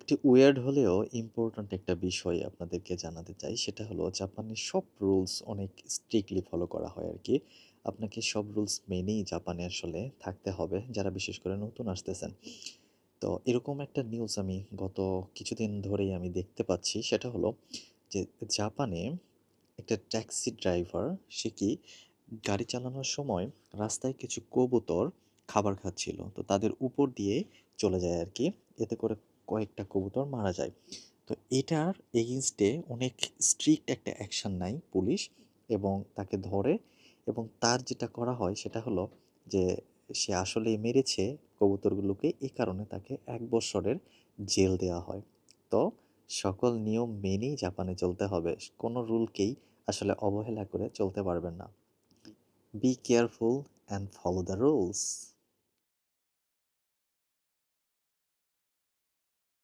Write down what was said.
একটি উইয়ার্ড হলেও ইম্পোর্ট্যান্ট একটা বিষয় আপনাদেরকে জানাতে চাই। সেটা হলো জাপানের সব রুলস অনেক স্ট্রিক্টলি ফলো করা হয় আরকি। আপনাকে সব রুলস মেনেই জাপানে আসলে থাকতে হবে, যারা বিশেষ করে নতুন আসতেছেন। তো এরকম একটা নিউজ আমি গত কিছুদিন ধরেই আমি দেখতে পাচ্ছি। সেটা হলো যে জাপানে একটা ট্যাক্সি ড্রাইভার সে কি গাড়ি চালানোর সময় রাস্তায় কিছু কবুতর খাবার খাচ্ছিল। তো তাদের উপর দিয়ে চলে যায় আরকি। এতে করে কয়েকটা কবুতর মারা যায়। তো এটার এগেইনস্টে অনেক স্ট্রিক্ট একটা অ্যাকশন নেয় পুলিশ এবং তাকে ধরে এবং তার যেটা করা হয় সেটা হলো যে সে আসলেই মেরেছে কবুতরগুলোকে, এই কারণে তাকে ১ বৎসরের জেল দেওয়া হয়। তো সকল নিয়ম মেনেই জাপানে চলতে হবে। কোনো রুলকেই আসলে অবহেলা করে চলতে পারবেন না। Be careful and follow the rules.